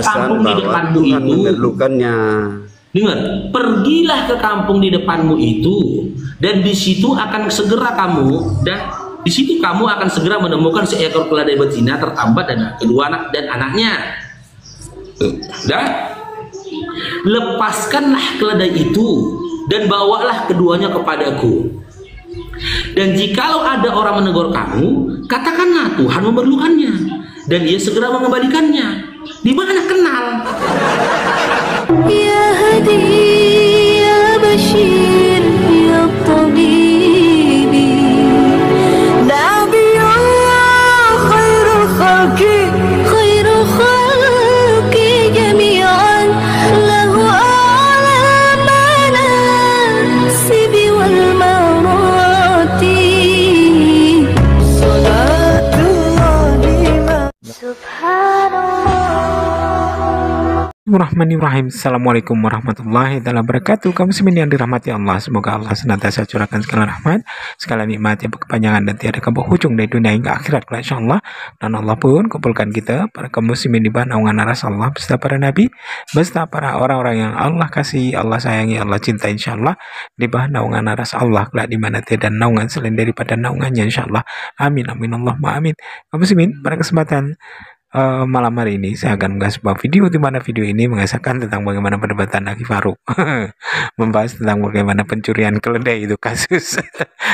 kampung di depanmu Tuhan itu, memerlukannya. dengar, pergilah ke kampung di depanmu itu, dan di situ akan segera kamu, dan di situ kamu akan segera menemukan seekor keledai betina tertambat dan kedua anak dan anaknya. Dan lepaskanlah keledai itu dan bawalah keduanya kepadaku. Dan jikalau ada orang menegur kamu, katakanlah Tuhan memerlukannya, dan ia segera mengembalikannya. Di mana kenal? Ya Hadi, ya Bashir, ya Tabibi, Nabi Allah, khairul khalqi jami'an, lahu a'la manasibi wal marati, salatullahi subhanallah. Bismillahirrahmanirrahim. Assalamualaikum warahmatullahi wabarakatuh. Kaum muslimin yang dirahmati Allah, semoga Allah senantiasa curahkan segala rahmat, segala nikmat yang berkepanjangan dan tiada berhujung dari dunia hingga akhirat, insyaallah. Dan Allah pun kumpulkan kita para kaum muslimin di bawah naungan aras Allah beserta para nabi, beserta para orang-orang yang Allah kasih, Allah sayangi, Allah cinta, insyaallah, di bawah naungan aras Allah kelak di mana tiada naungan selain daripada naungannya, insyaallah. Amin amin Allahumma amin. Kaum muslimin, pada kesempatan malam hari ini saya akan mengasih sebuah video di mana video ini mengisahkan tentang bagaimana perdebatan Aki Faruk membahas tentang bagaimana pencurian keledai itu, kasus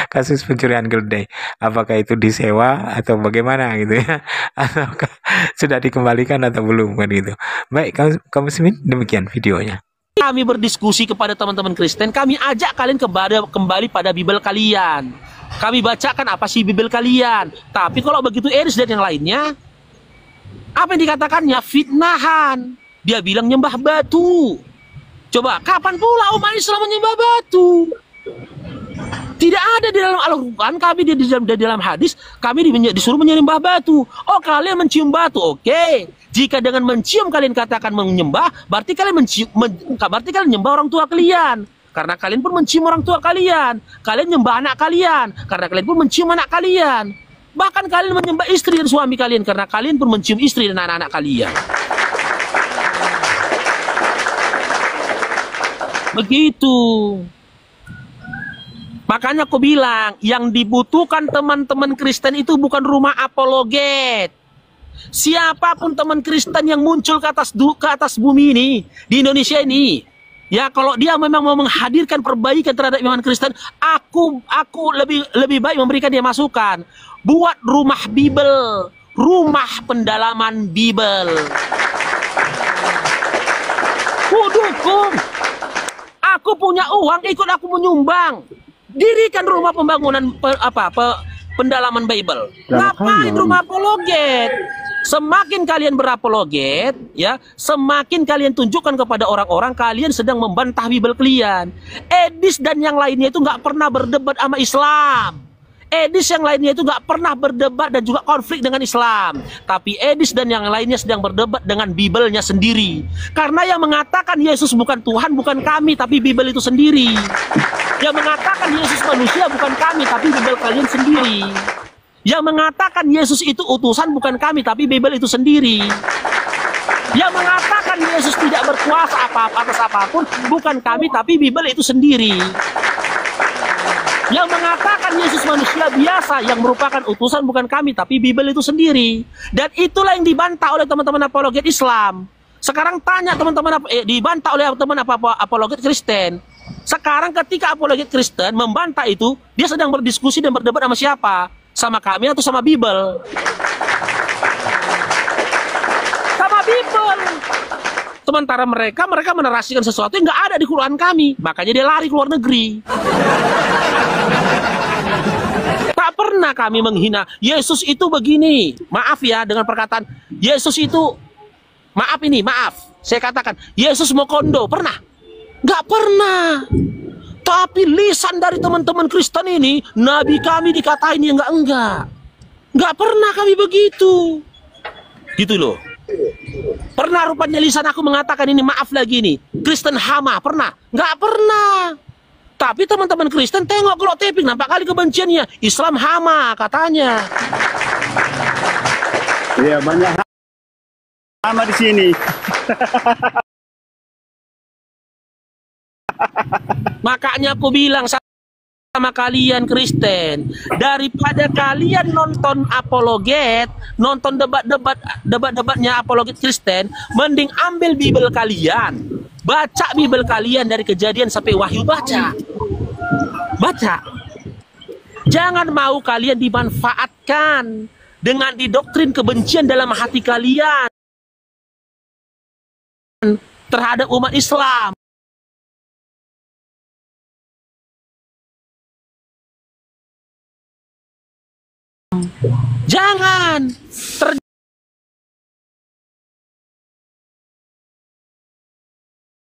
kasus pencurian keledai, apakah itu disewa atau bagaimana gitu ya, ataukah sudah dikembalikan atau belum kan gitu. Baik kaum muslimin, demikian videonya. Kami berdiskusi kepada teman-teman Kristen, kami ajak kalian kembali pada Bible kalian. Kami bacakan apa sih Bible kalian. Tapi kalau begitu Eris dan yang lainnya, apa yang dikatakannya? Fitnahan. Dia bilang nyembah batu. Coba, kapan pula umat Islam menyembah batu? Tidak ada di dalam Al-Quran, kami di dalam hadis, kami disuruh menyembah batu. Oh, kalian mencium batu, oke. Jika dengan mencium kalian katakan menyembah, berarti kalian menyembah orang tua kalian. Karena kalian pun mencium orang tua kalian. Kalian menyembah anak kalian. Karena kalian pun mencium anak kalian. Bahkan kalian menyembah istri dan suami kalian karena kalian pun mencium istri dan anak-anak kalian. Begitu. Makanya aku bilang, yang dibutuhkan teman-teman Kristen itu bukan rumah apologet. Siapapun teman Kristen yang muncul ke atas bumi ini, di Indonesia ini, ya kalau dia memang mau menghadirkan perbaikan terhadap iman Kristen, aku lebih baik memberikan dia masukan. Buat rumah Bible, rumah pendalaman Bible. Ku dukung. Aku punya uang, ikut aku menyumbang. Dirikan rumah pembangunan pendalaman Bible. Ngapain rumah apologet? Semakin kalian berapologet, ya, semakin kalian tunjukkan kepada orang-orang kalian sedang membantah Bible kalian. Edis dan yang lainnya itu nggak pernah berdebat sama Islam. Edis yang lainnya itu nggak pernah berdebat dan juga konflik dengan Islam. Tapi Edis dan yang lainnya sedang berdebat dengan Bible-nya sendiri. Karena yang mengatakan Yesus bukan Tuhan bukan kami, tapi Bible itu sendiri. Yang mengatakan Yesus manusia bukan kami, tapi Bible kalian sendiri. Yang mengatakan Yesus itu utusan bukan kami, tapi Bible itu sendiri. Yang mengatakan Yesus tidak berkuasa atas apapun bukan kami, tapi Bible itu sendiri. Yang mengatakan Yesus manusia biasa yang merupakan utusan bukan kami, tapi Bible itu sendiri. Dan itulah yang dibantah oleh teman-teman apologet Islam. Sekarang tanya teman-teman, dibantah oleh teman apologet Kristen. Sekarang ketika apologet Kristen membantah itu, dia sedang berdiskusi dan berdebat sama siapa? Sama kami atau sama Bible? Sama Bible. Sementara mereka menarasikan sesuatu yang nggak ada di Quran kami. Makanya dia lari ke luar negeri. Tak pernah kami menghina Yesus itu begini. Maaf ya dengan perkataan Yesus itu, maaf, saya katakan Yesus mau kondo, pernah? Nggak pernah. Tapi lisan dari teman-teman Kristen ini, Nabi kami dikatain ya enggak. Nggak pernah kami begitu. Gitu loh. Pernah rupanya lisan aku mengatakan ini, maaf lagi nih, Kristen hama, pernah? Nggak pernah. Tapi teman-teman Kristen tengok kalau taping, nampak kali kebenciannya. Islam hama katanya. Iya, banyak Sama di sini. Makanya aku bilang sama kalian Kristen, daripada kalian nonton apologet, nonton debatnya apologet Kristen, mending ambil Bible kalian, baca Bible kalian dari Kejadian sampai Wahyu, baca. Jangan mau kalian dimanfaatkan dengan didoktrin kebencian dalam hati kalian terhadap umat Islam. Jangan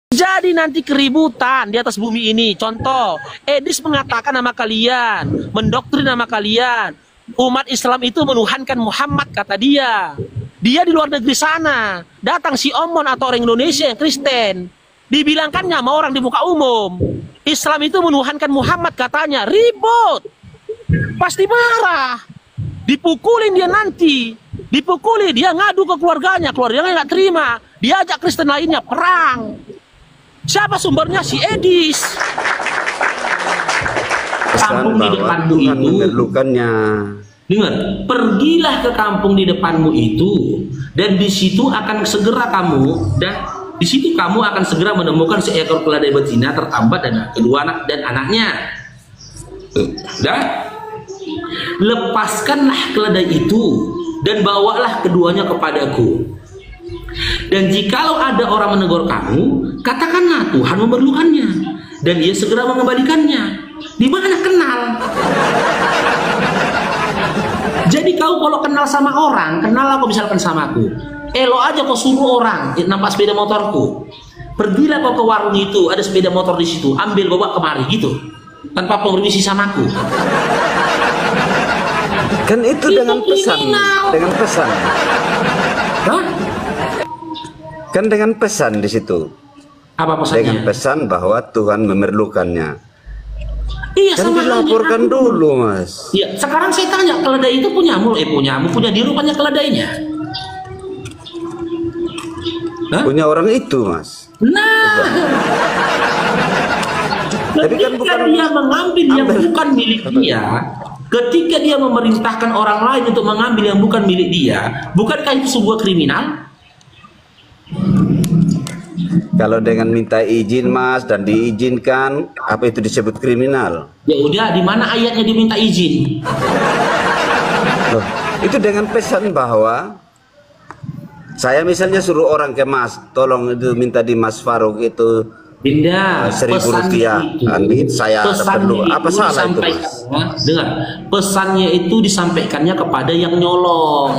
terjadi nanti keributan di atas bumi ini. Contoh, Edis mengatakan nama kalian, mendoktrin nama kalian, umat Islam itu menuhankan Muhammad, kata dia. Dia di luar negeri sana, datang si Omon atau orang Indonesia yang Kristen, dibilangkannya sama orang di muka umum, Islam itu menuhankan Muhammad, katanya. Ribut, pasti marah, dipukulin dia nanti, dipukuli, dia ngadu ke keluarganya nggak terima, dia ajak Kristen lainnya perang. Siapa sumbernya? Si Edis. Kampung di depanmu itu memerlukannya. Dengar, pergilah ke kampung di depanmu itu, dan di situ akan segera kamu, dan di situ kamu akan segera menemukan seekor keledai betina tertambat dan kedua anak dan anaknya. Dan lepaskanlah keledai itu dan bawalah keduanya kepadaku. Dan jikalau ada orang menegur kamu, katakanlah Tuhan memerlukannya, dan ia segera mengembalikannya. Di mana kenal? Jadi kau kalau kenal sama orang, kenal aku misalkan sama aku, lo aja kau suruh orang nampak sepeda motorku, pergilah kau ke warung itu, ada sepeda motor di situ, ambil bawa kemari gitu, tanpa permisi sama aku. Kan itu dengan pesan, dengan pesan. Hah? Kan dengan pesan di situ. Apa pesannya? Dengan pesan bahwa Tuhan memerlukannya. Iya, Kan sama dilaporkan dulu, Mas. Iya, sekarang saya tanya, keledai itu punyamu? Punya diri, rupanya keledainya. Hah? Punya orang itu, Mas. Nah, Tapi kan ketika bukan dia mengambil yang bukan milik dia, ketika dia memerintahkan orang lain untuk mengambil yang bukan milik dia, bukankah itu sebuah kriminal? Kalau dengan minta izin, Mas, dan diizinkan, apa itu disebut kriminal? Ya udah, di mana ayatnya diminta izin? Loh, itu dengan pesan bahwa saya misalnya suruh orang ke Mas, tolong itu minta di Mas Faruk itu Dinda, 1.000 rupiah. Saya perlu. Apa salah itu, Mas? Dengar, pesannya itu disampaikannya kepada yang nyolong.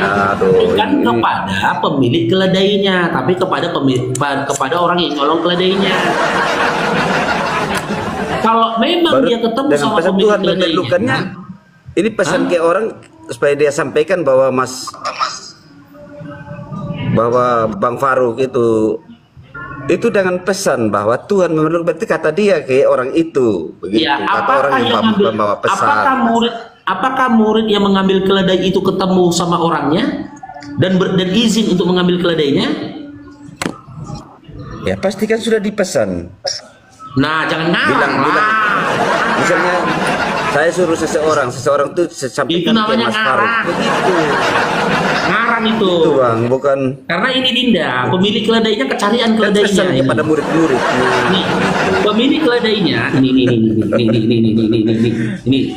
Aduh, Bukan kepada pemilik keledainya, tapi kepada orang yang nyolong keledainya. Kalau memang dia ketemu dengan sama pesan pemilik Tuhan keledainya, memerlukannya, ini pesan ke orang supaya dia sampaikan bahwa bahwa Bang Faruk itu dengan pesan bahwa Tuhan memerlukan, berarti kata dia ke orang itu begitu, ya, kata orang yang membawa pesan. Apakah murid yang mengambil keledai itu ketemu sama orangnya dan izin untuk mengambil keledainya? Ya pasti kan sudah dipesan. Nah, jangan ngarang bilang. Misalnya saya suruh seseorang itu sampaikan ke Mas Faruk, begitu. Ngarang itu. Itu, Bang, bukan. Karena ini Dinda, pemilik keledainya kecarian keledainya. Pesan kepada murid-murid. Nih, pemilik keledainya ini.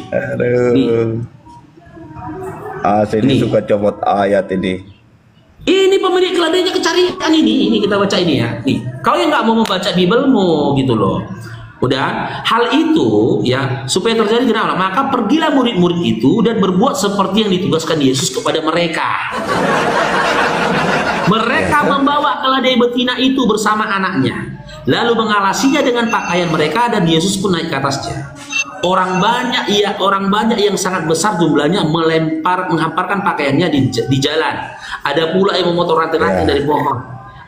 Aduh. Saya ini suka comot ayat ini. Ini pemilik keledainya kecarian ini kita baca ini ya. Nih, kau yang nggak mau membaca Biblemu gitu loh. Udah, hal itu ya supaya terjadi kenapa? Maka pergilah murid-murid itu dan berbuat seperti yang ditugaskan Yesus kepada mereka. Mereka membawa keledai betina itu bersama anaknya, lalu mengalasinya dengan pakaian mereka, dan Yesus pun naik ke atasnya. Orang banyak yang sangat besar jumlahnya menghamparkan pakaiannya di jalan. Ada pula yang memotong ranting-ranting dari pohon.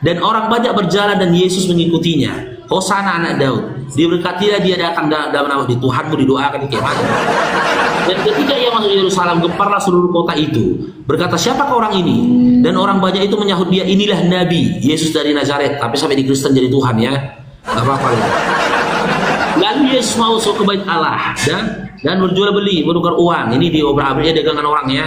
Dan orang banyak berjalan dan Yesus mengikutinya. Hosana anak Daud, diberkatilah dia datang dalam nama di Tuhanmu, didoakan di kemah. Dan ketika ia masuk Yerusalem, gemparlah seluruh kota itu. Berkata, siapakah orang ini? Dan orang banyak itu menyahut dia, inilah Nabi Yesus dari Nazaret. Tapi sampai di Kristen jadi Tuhan ya, nggak apa-apa ya. Lalu Yesus masuk ke bait Allah dan berjual beli, menukar uang. Ini diobrak-abrik dagangan orang ya.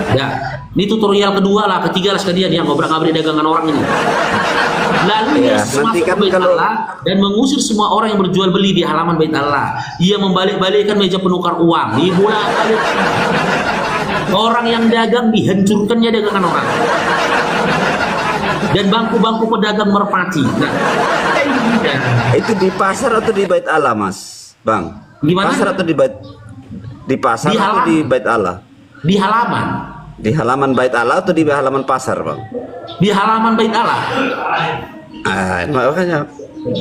Ya, ini tutorial kedua lah, ketiga lah sekalian yang ngobrak-abrik dagangan orang ini. Lalu Yesus masuk ke bait Allah dan mengusir semua orang yang berjual beli di halaman bait Allah. Ia membalik-balikkan meja penukar uang, dibolak-balik. Orang yang dagang dihancurkannya dagangan orang. Dan bangku-bangku pedagang merpati. Nah, itu di pasar atau di bait Allah, Mas? Bang. Gimana? Pasar atau di pasar atau di bait Allah? Di halaman. Di halaman bait Allah atau di halaman pasar, Bang? Di halaman bait Allah. Makanya.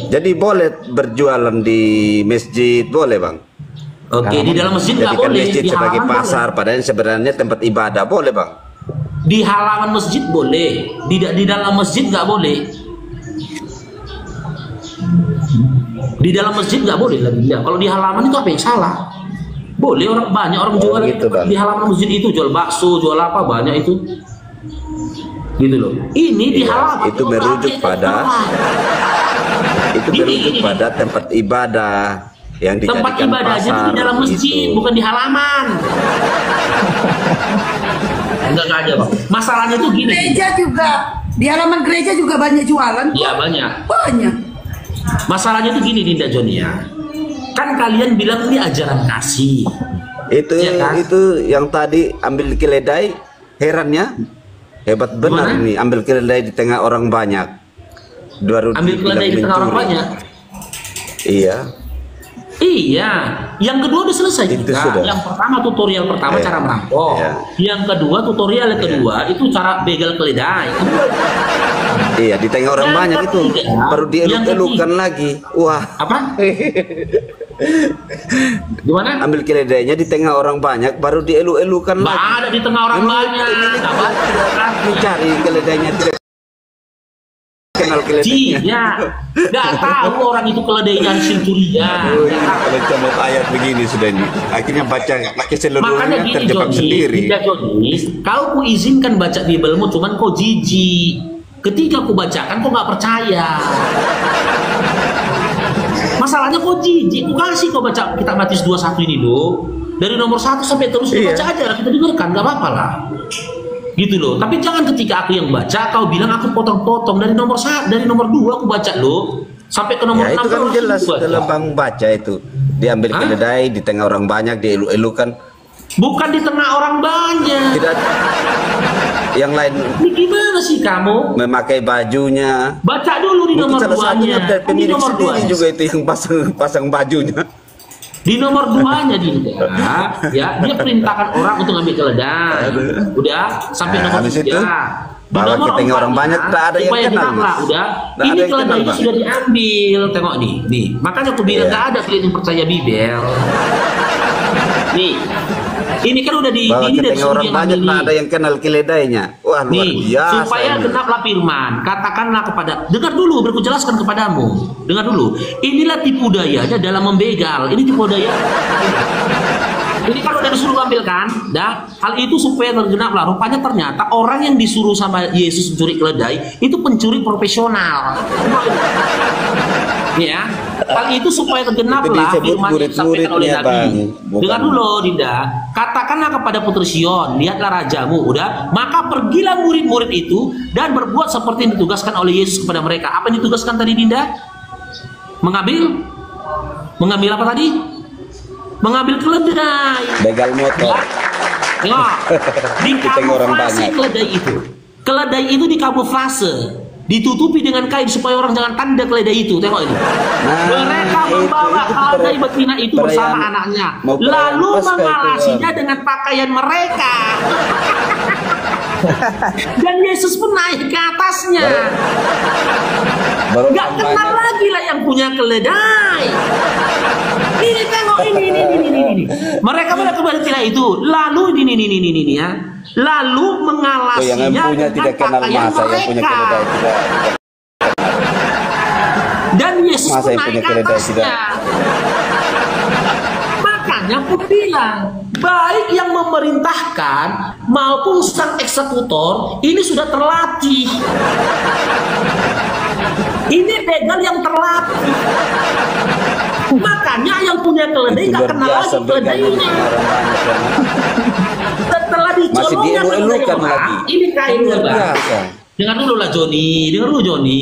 Jadi boleh berjualan di masjid, boleh, Bang? Oke, di dalam masjid nggak boleh. Masjid Di sebagai halaman pasar, boleh. padahal sebenarnya tempat ibadah, boleh, Bang? Di halaman masjid boleh, di dalam masjid nggak boleh. Di dalam masjid nggak boleh lagi. Ya, kalau di halaman itu apa yang salah? Boleh, orang banyak orang jual gitu, Bang. di halaman masjid itu, jual bakso, jual apa banyak itu. Gitu loh. Ini di halaman itu merujuk pada pada tempat ibadah yang dijadikan tempat ibadahnya pasar, itu di dalam masjid, gitu. bukan di halaman. Enggak ada, Bang. Masalahnya tuh gini. Gereja juga, di halaman gereja juga banyak jualan. Iya, banyak. Banyak. Masalahnya tuh gini, Dinda Jonia. Kan kalian bilang ini ajaran kasih. Itu Ya kan? itu yang tadi ambil keledai, herannya hebat benar. Gimana? Ini ambil keledai di tengah orang banyak. Ambil keledai di tengah orang banyak. Iya. Iya, yang kedua udah selesai Itu juga. sudah. Yang pertama tutorial pertama Iya. cara merampok. Iya. Yang kedua tutorial yang kedua itu cara begal keledai. Iya, di tengah orang Yang banyak itu ketiga, baru dieluk-elukan yang lagi. Wah, Apa? Gimana? ambil keledainya di tengah orang banyak baru dieluk-elukan Nggak lagi. ada di tengah orang banyak. Apa? Mencari keledainya tidak kenal keledainya. Iya, nggak tahu orang itu keledainya Centurion. Kalau comot ayat begini sudah ini, akhirnya baca pakai Makanya seluruhnya gini terjebak sendiri. Kau ku izinkan baca Bibelmu, cuman kau jijik. Ketika ku bacakan kau nggak percaya. Masalahnya kau jijik. Ku kasih kau baca kitab Matius 21 ini loh. Dari nomor 1 sampai terus Iya. baca aja, kita dengarkan, nggak apa-apa lah. Gitu loh. Tapi jangan ketika aku yang baca kau bilang aku potong-potong dari nomor 1, dari nomor 2 aku baca loh. Sampai ke nomor Ya 6 itu kan aku jelas baca. dalam Bang baca itu. Diambil Hah? keledai di tengah orang banyak dieluk-elukan. Bukan di tengah orang banyak. Tidak yang lain Ini gimana sih kamu? memakai bajunya. Baca dulu di Mungkin nomor salah satunya 2-nya. dari Di pemilik nomor sendiri 2-nya. juga itu yang pasang bajunya. Di nomor 2-nya Dinda, ya dia perintahkan orang untuk ngambil keledai. Udah sampai Nah, nomor habis 3. itu, bahwa ke tengah orang banyak, tak ada yang supaya kenal, genaplah, Mas. udah. Tak ada Ini yang kenal, keledainya Bang. sudah diambil. Tengok nih. Makanya aku bilang Iya. nggak ada kalian yang percaya Bibel. Nih. Ini kan udah di Bahwa ini ke dari tengah orang suri yang banyak ambil tak nih. ada yang kenal keledainya. Wah, luar Nih, biasa. supaya ini. genaplah firman, katakanlah kepada, dengar dulu, berku jelaskan kepadamu, dengar dulu, inilah tipu dayanya dalam membegal, ini tipu daya. Ini kan udah disuruh ambil kan, dah, hal itu supaya tergenaplah. Rupanya ternyata orang yang disuruh sama Yesus mencuri keledai itu pencuri profesional. Ya, hal itu supaya tergenaplah Itu disebut firman yang disampaikan oleh murid-muridnya, Nabi. Bang. Bukan- Dengar dulu, Dinda. Katakanlah kepada putri Sion, lihatlah rajamu, udah. Maka pergilah murid-murid itu dan berbuat seperti yang ditugaskan oleh Yesus kepada mereka. Apa yang ditugaskan tadi, Dinda? Mengambil apa tadi? Mengambil keledai. begal motor. Nah, tengah orang dikamuflase banyak. keledai itu. Keledai itu dikamuflase, ditutupi dengan kain supaya orang jangan tanda keledai itu. Tengok ini. Mereka membawa keledai betina itu bersama perayaan- anaknya, mau perayaan lalu Paskah itu, mengalasinya dengan pakaian mereka. Dan Yesus pun naik ke atasnya. Baru Gak kenal lagi lah yang punya keledai. Ini tengok ini. Mereka pada kembali tidak itu. Lalu ini ya. Lalu Oh, yang mengalasinya punya dengan tidak kenal pakaian masa yang punya mereka. keledai tidak. Dan Yesus Masa pun yang naik punya ke keledai atasnya. tidak? Makanya aku bilang, baik yang memerintahkan maupun sang eksekutor ini sudah terlatih. Ini begal yang terlatih. Makanya yang punya keledai Itu nggak luar kenal biasa lagi keledainya. begalnya. Setelah dicolongnya Masih dielu-elukan keledai lagi. ini kainnya Luar bang. biasa. Dengar dulu lah Joni, dengar dulu Joni.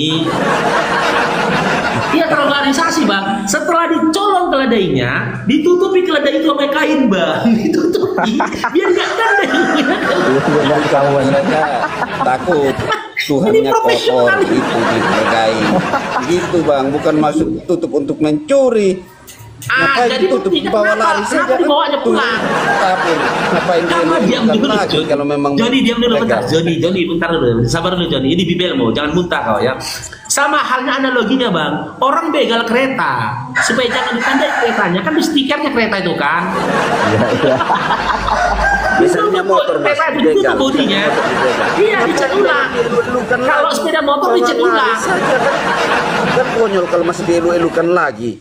Dia terorganisasi bang. Setelah dicolong keledainya, ditutupi keledai itu pakai kain bang, ditutupi biar nggak kena. Mereka takut Tuhannya kotor itu dihargai. Gitu bang, bukan masuk tutup untuk mencuri. Ngapain Jadi tutup buktinya bawa lari kenapa? saja Kenapa dibawanya pulang? Tapi ngapain dia Karena diam melukan dulu lagi Joni. kalau memang Joni diam dulu bentar. legal. Joni bentar dulu. Sabar dulu Joni. Ini bibelmu, jangan muntah kau ya. Sama halnya analoginya bang. Orang begal kereta supaya jangan ditandai keretanya kan di stikernya kereta itu kan. Misalnya motor mas, kereta itu ditutup bodinya. Iya dicat ulang. Kalau sepeda motor dicat ulang. Kan konyol kalau masih dielu-elukan lagi.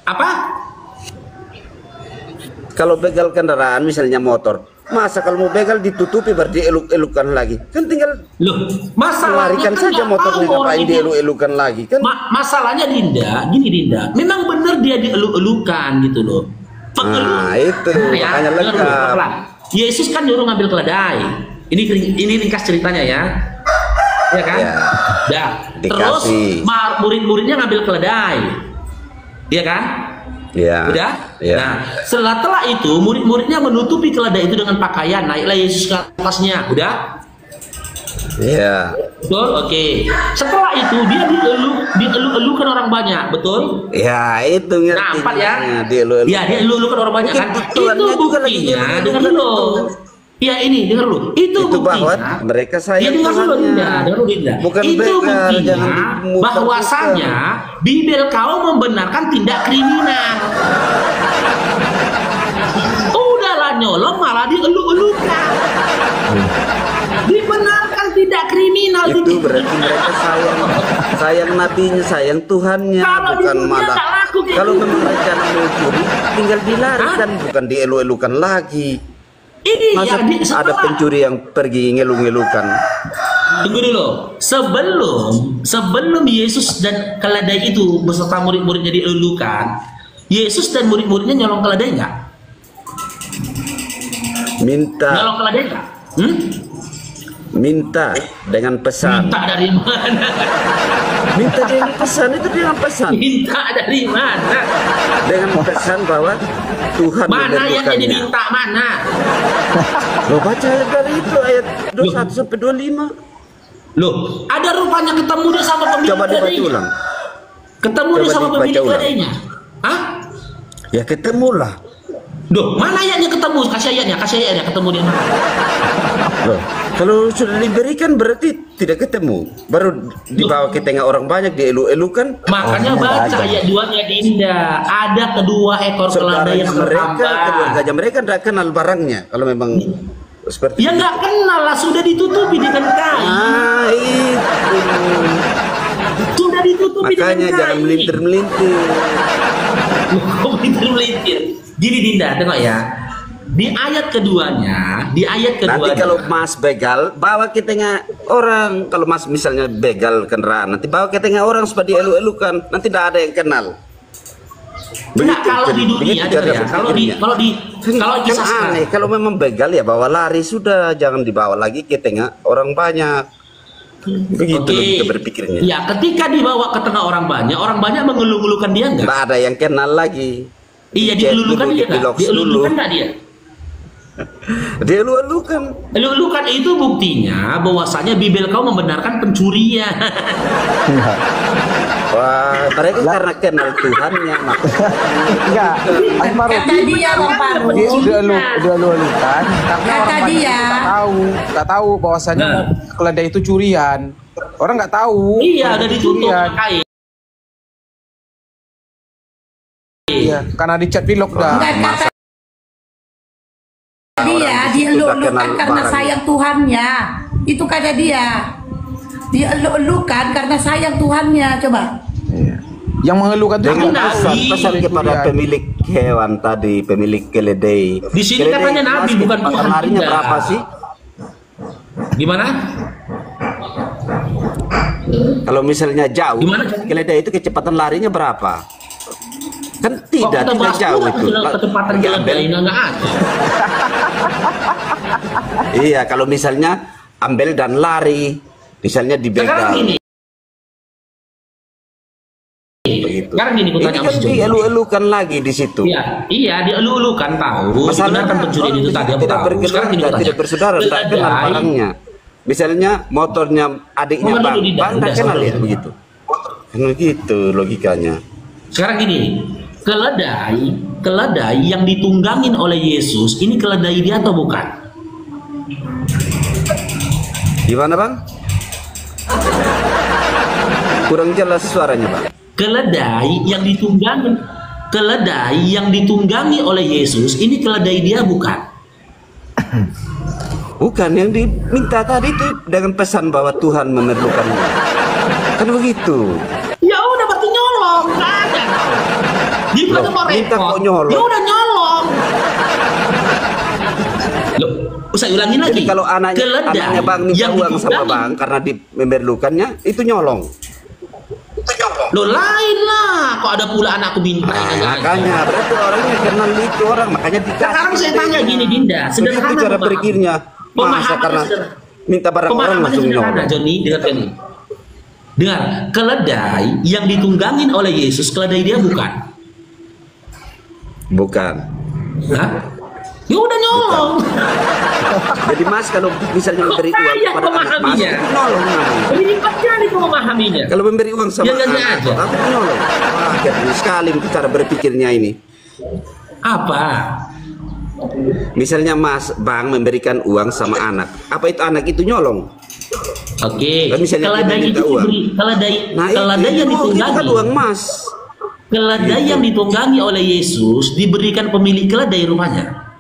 Apa? Kalau begal kendaraan misalnya motor, masa kalau mau begal ditutupi berarti eluk-elukan lagi. Kan tinggal Loh, masalahnya larikan kan saja nggak motornya, tahu orang ngapain itu. dielu-elukan lagi kan? Masalahnya Dinda, gini Dinda, memang benar dia dielu-elukan gitu loh. Nah, itu makanya dengar dulu, lengkap. pelan. Yesus kan nyuruh ngambil keledai. Ini ringkas ceritanya ya. Ya kan? Ya. Dah. Terus Dikasih. murid-muridnya ngambil keledai. Iya kan? Ya. Udah? Ya. Nah, setelah itu murid-muridnya menutupi keledai itu dengan pakaian, naiklah Yesus ke atasnya. Udah? Ya. Betul? Oke. Setelah itu dia dielu-elukan orang banyak, betul? Ya, itu ngerti. Nah, empat ya. Dielu-elukan. Iya, dia elu-elukan orang banyak kan. Mungkin Itu tujuannya juga lagi buktinya, dielu-elukan dengar dulu. itu. Iya ini, dengar dulu. Itu bahwa buktinya. mereka sayang Ya, dengar dulu Tuhannya. Dinda, dengar dulu Dinda. Bukan itu begal, buktinya jangan dimuter-muter. bahwasanya Bibel kau membenarkan tindak kriminal. Udahlah nyolong malah dielu-elukan. Dibenarkan tidak kriminal. Itu berarti mereka sayang nabinya, sayang Tuhannya, Kalau di bukan dunia malah. tak laku kayak Kalau gitu. memang rencana mau curi, tinggal dilarikan, bukan dielu-elukan lagi. Ini Masa ya, ada setelah- pencuri yang pergi ngelu-ngelukan? Tunggu dulu. Sebelum Yesus dan keledai itu beserta murid-muridnya dielulukan, Yesus dan murid-muridnya nyolong keledai nggak? Minta, Nyolong keledai nggak? minta dengan pesan. Minta dari mana? Minta dengan pesan, itu dengan pesan. Minta dari mana? Dengan pesan bahwa Tuhan Mana yang jadi memberkatinya. minta mana? Lo baca dari itu ayat 21 sampai 25. Loh, ada rupanya ketemu dia sama pemilik Coba dibaca keledainya. ulang. Ketemu dia Coba sama dibaca pemilik ulang. keledainya. Hah? Ya ketemulah. Duh, mana ayatnya ketemu? Kasih ayatnya ketemu dia mana? Loh, kalau sudah diberikan berarti tidak ketemu. Baru dibawa ke tengah orang banyak dielu-elukan. Makanya baca ayat 2-nya Dinda. Ada kedua ekor keledai yang Kedua tertambat. gajah mereka tidak kenal barangnya. Kalau memang seperti Ya itu. nggak kenal lah, sudah ditutupi dengan kain. Ah, itu. Sudah ditutupi Makanya dengan kain. jangan melintir-melintir. Kok melintir-melintir? Gini Dinda, tengok ya. Di ayat keduanya, Nanti kalau Mas begal, bawa ke tengah orang. Kalau Mas misalnya begal kendaraan, nanti bawa ke tengah orang supaya dielu-elukan. Nanti tidak ada yang kenal. Nah, kalau di dunia, begitu cara dengar ya, kalau di kan kisah aneh. Kalau memang begal ya bawa lari sudah, jangan dibawa lagi ke tengah orang banyak. Begitu logika berpikirnya. Ya, ketika dibawa ke tengah orang banyak mengeluh-elukan dia enggak? Tidak ada yang kenal lagi. Iya, Cek dielulukan dulu, dia enggak? di-lock dulu. Dielulukan enggak dia? Dielu-elukan. Elulukan itu buktinya bahwasanya Bibel kau membenarkan pencurian. Wah, mereka karena kenal Tuhannya. Enggak, Asmarul Kata dia Bang Faru. dia udah lukan karena Kata orang banyak dia. nggak tahu bahwasanya Nah. keledai itu curian. Orang nggak tahu. Iya, udah keledai itu ditutup curian. kain. Iya, karena dicat pilok dah. Enggak kata dia Orang di situ tak dielu-elukan kenal karena barangnya. sayang Tuhannya. Itu kata dia. Dielu-elukan karena sayang Tuhannya. Coba. Iya. Yang mengeluhkan itu Dengan Nabi. pesan kepada pemilik hewan tadi, pemilik keledai. Di sini Keledai, katanya Nabi, Mas, bukan kecepatan Tuhan, larinya tidak. berapa sih? Gimana? Kalau misalnya jauh, Gimana? keledai itu kecepatan larinya berapa? Kan tidak, Kok kita tidak bahas jauh pula itu. kecepatan Ya, keledai nggak ada. Iya, kalau misalnya ambil dan lari, misalnya Sekarang dibegal. gini. Begitu. Sekarang gini, Ini kutanya kan Mas Joni. dielu-elukan lagi di situ. Iya, dielu-elukan tahu. Dibenarkan pencurian itu tadi aku tidak tahu. Sekarang gini berkenal, kutanya. tidak bersaudara, tidak kenal Keledai. barangnya. Misalnya motornya adiknya Oh, bang, dulu tidak, bang udah, tak kenal sorry. ya begitu. Kan begitu logikanya. Sekarang gini, keledai yang ditunggangin oleh Yesus, ini keledai dia atau bukan? Gimana bang? Kurang jelas suaranya bang. Keledai yang ditunggangi oleh Yesus, ini keledai dia bukan? Bukan yang diminta tadi itu dengan pesan bahwa Tuhan memerlukannya. Kan begitu. Ya udah berarti nyolong, nggak ada. Dia bukan Loh, mau minta repot. kok nyolong? Ya udah nyolong. Loh, saya ulangin lagi. Jadi kalau anaknya bang minta yang uang sama ditunggangi- bang karena memerlukannya, itu nyolong. Loh lain lah, kok ada pula anakku minta. Makanya berarti orangnya kenal itu orang, makanya dikasih. Sekarang saya tanya gini Dinda, Begitu sederhana cara pemahaman. berpikirnya. Masa Pemahamannya karena sederhana. minta barang orang Pemahamannya langsung sederhana, nyolong. Joni, dengarkan ini. Dengar, keledai yang ditunggangin oleh Yesus, keledai dia bukan? Bukan. Hah? Ya udah nyolong. Jadi mas kalau misalnya memberi uang Payah kepada anak mas, memahaminya. itu nyolong namanya. Ini lipat kali memahaminya. Kalau memberi uang sama Ya, ya, ya anak, aja. aku nyolong. Wah, keren sekali cara berpikirnya ini. Apa? Misalnya mas, bang memberikan uang sama anak. Apa itu anak itu nyolong? Oke. Kan misalnya dia Keledai minta itu uang. diberi keledai Nah, keledai yang itu ditunggangi. kan uang mas. Keledai yang ditunggangi oleh Yesus diberikan pemilik keledai rumahnya.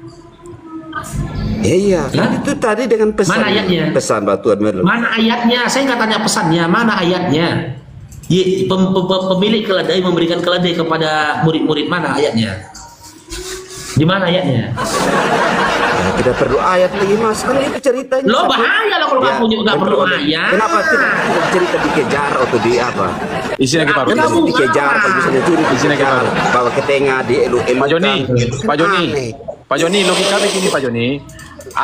Iya, Hah? kan itu tadi dengan pesan. Mana ayatnya? Pesan bahwa Tuhan memerlukan. Mana ayatnya? Saya nggak tanya pesannya. Mana ayatnya? Pemilik keledai memberikan keledai kepada murid-murid, mana ayatnya? Di mana ayatnya? Ya, tidak perlu ayat lagi mas, kan itu ceritanya. Lo bahaya lo kalau nggak punya nggak perlu ayat. Kenapa tidak cerita dikejar atau di apa? Isi lagi Pak. Kenapa? Kenapa dikejar kalau misalnya curi Di sini dikejar, kita- bawa ke tengah di Pak Joni, Aneh. Pak Joni, logika begini Pak Joni.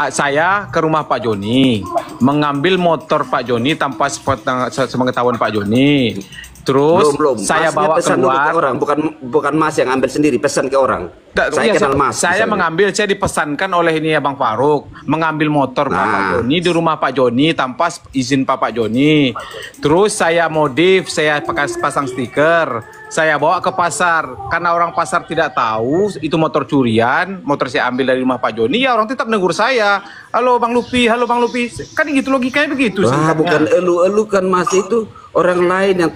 Saya ke rumah Pak Joni, mengambil motor Pak Joni tanpa sepengetahuan Pak Joni. Terus belum. saya Masnya bawa pesan dulu ke keluar. orang, bukan mas yang ambil sendiri, pesan ke orang. Saya kenal mas. Saya misalnya. mengambil, saya dipesankan oleh ini ya Bang Faruk, mengambil motor Pak Joni di rumah Pak Joni tanpa izin Pak Joni. Terus saya modif, saya pakai pasang stiker, saya bawa ke pasar. Karena orang pasar tidak tahu itu motor curian, motor saya ambil dari rumah Pak Joni, ya orang tetap negur saya. Halo Bang Lupi, halo Bang Lupi. Kan gitu logikanya begitu. Wah, singkatnya. bukan elu-elu kan mas, itu orang lain yang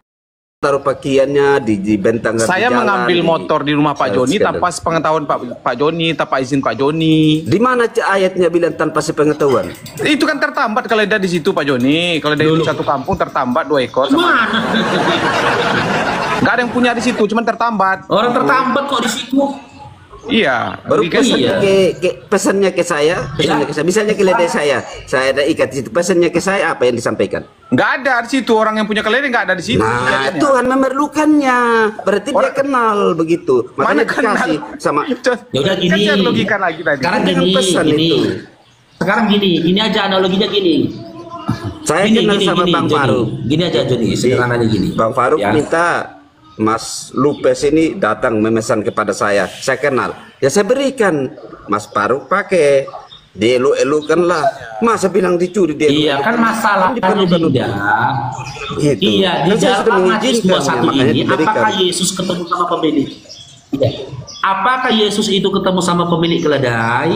taruh pakaiannya di bentang. Saya mengambil motor di rumah Pak Joni Sekedar. tanpa sepengetahuan Pak Joni, tanpa izin Pak Joni. Di mana ayatnya bilang tanpa sepengetahuan? Itu kan tertambat keledai di situ Pak Joni. Keledai di satu kampung tertambat 2 ekor. Mana? Nggak ada yang punya di situ, cuman tertambat. Orang tertambat kok di situ. Iya. Baru Logika pesannya iya. pesannya ke saya, misalnya keledai saya ada ikat di situ, pesannya ke saya apa yang disampaikan? nggak ada di situ, orang yang punya keledai nggak ada di situ. Nah, kejadiannya. Tuhan memerlukannya, berarti dia kenal begitu, Mana makanya kenal? dikasih sama. Ya udah Kan gini. saya logika lagi tadi. Sekarang Dengan gini, pesan gini. itu. Sekarang gini, ini aja analoginya gini. Saya kenal sama Bang Joni. Faruk. Gini aja Joni, sederhananya gini. Bang Faruk Ya. minta Mas Lupes ini datang memesan kepada saya kenal. Ya saya berikan. Mas Faruk pakai, dielu-elukan lah. Masa bilang dicuri dia? Iya kan masalahnya Dinda. Gitu. Iya, di Kan saya sudah dalam Matius mengizinkan, 21 makanya ini diberikan. apakah Yesus ketemu sama pemilik? Iya. Apakah Yesus itu ketemu sama pemilik keledai?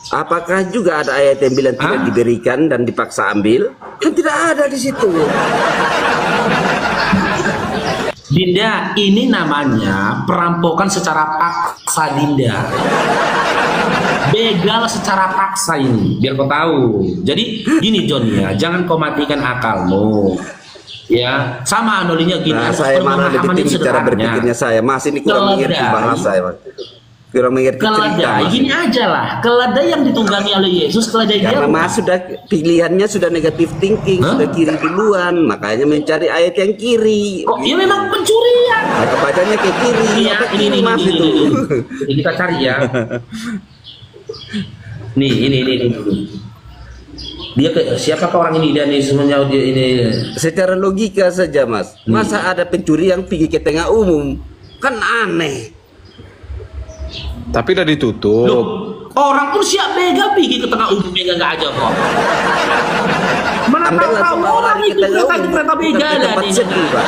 Apakah juga ada ayat yang bilang tidak Hah? diberikan dan dipaksa ambil? Kan tidak ada di situ. Dinda, ini namanya perampokan secara paksa Dinda. Begal secara paksa ini, biar kau tahu. Jadi gini John ya, jangan kau matikan akalmu. Ya, sama analinya gini. Nah, ada saya mana lebih pemahaman yang tinggi cara sederhananya. berpikirnya saya. Mas ini kurang mengerti bahasa ya, Bang. Kurang mengerti cerita, Keledai, Mas. gini aja lah. Keledai yang ditunggangi oleh Yesus, keledai dia Karena bukan. Mas sudah pilihannya sudah negatif thinking, Hah? sudah kiri duluan, makanya mencari ayat yang kiri. Kok ya memang pencurian. Nah, kebacanya ke kiri. Iya, Apa ini kiri, Mas itu? ini kita cari ya. Nih, ini. Dia siapakah orang ini dan semuanya dia ini? Secara logika saja, Mas. Masa ada pencuri yang pergi ke tengah umum? Kan aneh. Tapi udah ditutup. Loh, orang pun siap begal pergi ke tengah umum begal nggak aja kok. Mana Ambil tahu langsung bawa orang lari ke itu tengah umum. kereta Bukan ke begal tempat ini. sepi, Pak.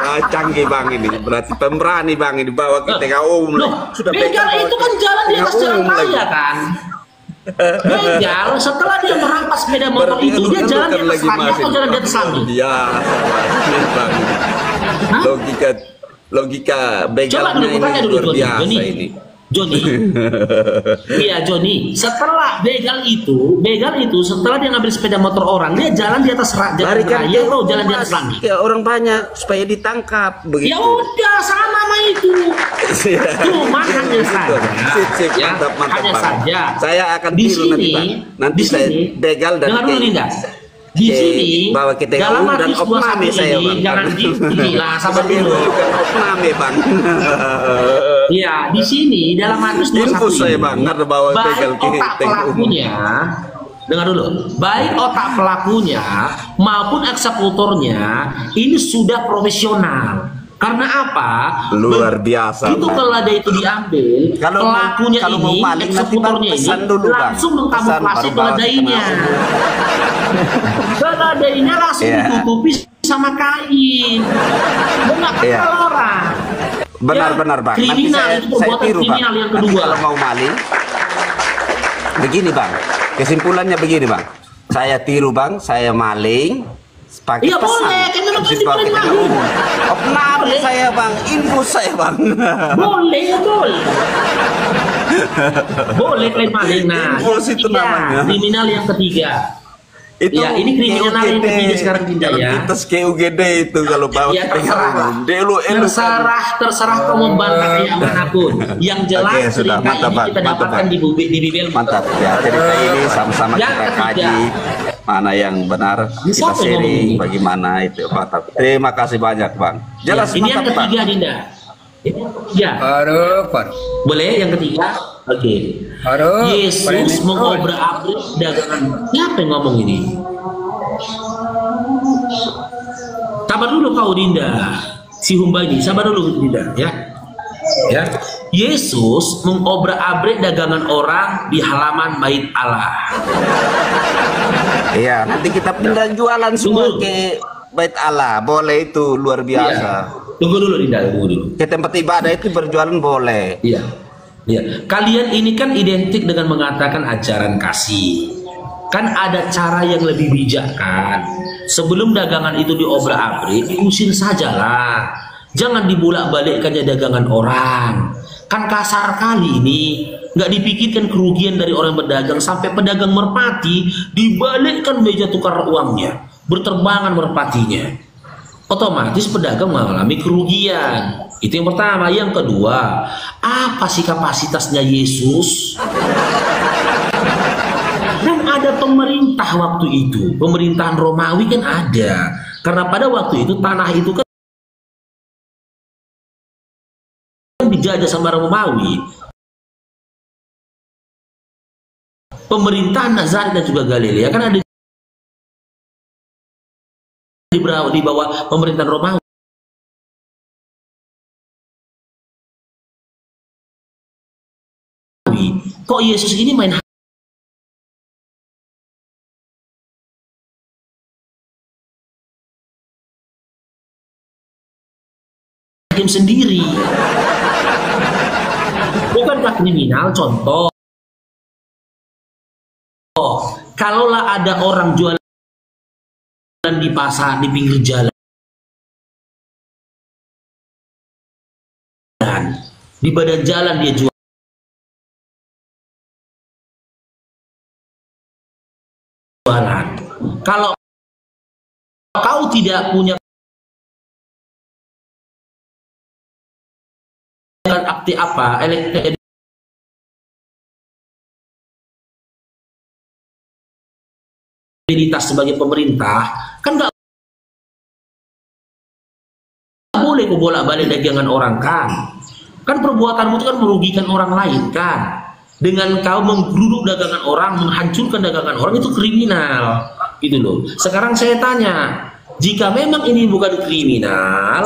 Ah, canggih Bang ini. Berarti pemberani Bang ini bawa ke tengah umum. Loh, Sudah begal bawa itu ke kan jalan di tengah atas jalan umum lagi. raya kan. Begal setelah dia merampas sepeda motor Berarti itu dia jalan di atas lagi, raya Mas, atau ini. jalan di atas langit? Iya, Mas. Bang. Hah? Logika Coba begalnya dulu, ini tanya dulu luar biasa Joni. ini. Joni. Iya Joni. Setelah begal itu setelah dia ngambil sepeda motor orang, dia jalan di atas jalan Larikan raya ke atau jalan di Mas. atas langit? Ya orang banyak supaya ditangkap begitu. Ya udah sama sama itu. Cuma hanya saja. Sip, Ya, mantap, hanya Bang. saja. Saya akan di tiru nanti, sini, Bang. Nanti di saya sini, begal dan dengar dulu kayak- Linda. Di kayak sini bawa ke tengah dalam umum dan Matius opname 21 saya, ini Bang. jangan gila sabar dulu. Bukan opname, Bang. Iya, di sini dalam Matius 21 Infus saya, Bang, karena bawa baik begal ke otak tengah umum. pelakunya, dengar dulu, baik otak pelakunya maupun eksekutornya ini sudah profesional. Karena apa? Luar biasa, Itu Bang. keledai itu diambil, Kalau mau- pelakunya kalau mau ini, maling, nanti, Bang, eksekutornya ini pesan dulu, Bang. langsung mengkamuflase Pesan, baru bawa ke keledainya. tengah Keledainya langsung Iya. ditutupi sama kain. Dia nggak kenal Iya. orang. Benar, Bang. Nanti Kriminal itu saya perbuatan tiru, Bang. kriminal yang Nanti kedua. kalau mau maling, begini, Bang. Kesimpulannya begini, Bang. Saya tiru, Bang. Saya maling. Pakai Iya, pesan. boleh. Kan memang Habis pasti bawa ke boleh tengah maling. umum. Opname Boleh. saya, Bang. Infus saya, Bang. Boleh. Boleh klaim maling. Nah, Infus itu yang ketiga, namanya. kriminal yang ketiga. Itu Ya, ini kriminal yang KUGD. ketiga sekarang, Dinda, Kalau ya. kita ke UGD itu kalau bawa Ya ke tengah terserah, umum. Delu terserah kau membantah kayak manapun. Yang jelas Oke, sudah. cerita Mantap, ini Bang. kita Mantap, dapatkan Bang. di Bibel. Mantap ya, cerita ini sama-sama Yang kita ketiga. kaji mana yang benar, Ini kita siapa yang ngomong sharing ini? bagaimana itu. Mantap. Terima kasih banyak, Bang. Jelas, Ya, ini yang mantap, Bang. ketiga, Dinda. Ya, Faruk. boleh yang ketiga? Oke. Faruk. Yesus mengobrak-abrik dagangan. Siapa yang ngomong ini? Sabar dulu kau Dinda. Si Humba ini, sabar dulu Dinda ya. Ya. Yesus mengobrak-abrik dagangan orang di halaman bait Allah. Iya, nanti kita pindah jualan semua Tunggu. ke Bait Allah. Boleh itu, luar biasa. Iya. Tunggu dulu Dinda, tunggu dulu. Ke tempat ibadah itu berjualan boleh. Iya. Iya. Kalian ini kan identik dengan mengatakan ajaran kasih. Kan ada cara yang lebih bijak kan. Sebelum dagangan itu diobrak-abrik, diusir sajalah. Jangan dibulak-balikkannya dagangan orang. Kan kasar kali ini. Nggak dipikirkan kerugian dari orang berdagang sampai pedagang merpati dibalikkan meja tukar uangnya. Berterbangan merpatinya. Otomatis pedagang mengalami kerugian. Itu yang pertama. Yang kedua, apa sih kapasitasnya Yesus? Dan ada pemerintah waktu itu, pemerintahan Romawi kan ada. Karena pada waktu itu tanah itu kan dijajah sama Romawi. Pemerintahan Nazaret dan juga Galilea kan ada di bawah pemerintahan Romawi. Kok Yesus ini main hakim sendiri? Bukankah kriminal? Contoh, kalaulah ada orang jualan di pasar, di pinggir jalan, di badan jalan dia jualan. Kalau kau tidak punya akti apa, elektabilitas sebagai pemerintah, kan nggak boleh kau bolak-balik dagangan orang kan. Kan perbuatanmu itu kan merugikan orang lain kan. Dengan kau menggeruduk dagangan orang, menghancurkan dagangan orang, itu kriminal. Gitu loh. Sekarang saya tanya, jika memang ini bukan kriminal,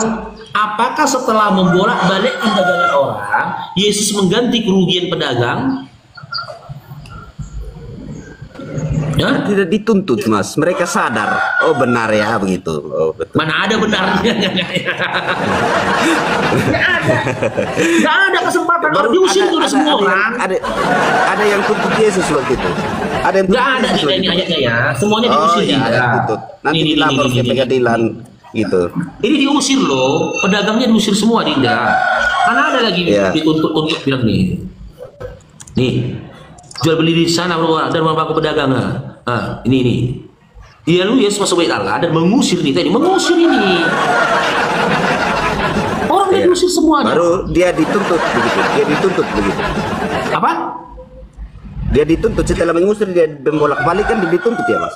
apakah setelah membolak-balikkan dagangan orang, Yesus mengganti kerugian pedagang? Ya? Tidak dituntut, Mas. Mereka sadar. Oh, benar ya begitu. Oh, betul. Mana ada benarnya? Nggak ada kesempatan. Baru diusir tuh semua orang. Ada yang tuntut Yesus waktu itu. Ada yang tuntut Nggak ada Yesus waktu ini itu. ayatnya ya. Semuanya diusir. ya, ada yang tuntut. Nanti dilapor ke pengadilan gitu. Ini diusir loh. Pedagangnya diusir semua, Dinda. Karena ada lagi dituntut bilang nih. Nih. Jual beli di sana dan membangun perdagangan. Ah, ini. Dia lu Yesus masuk bait Allah dan mengusir nih tadi, mengusir ini. Orang diusir semuanya. Baru dia dituntut begitu. Apa? Dia dituntut setelah mengusir, dia membolak-balik kan dituntut ya, Mas.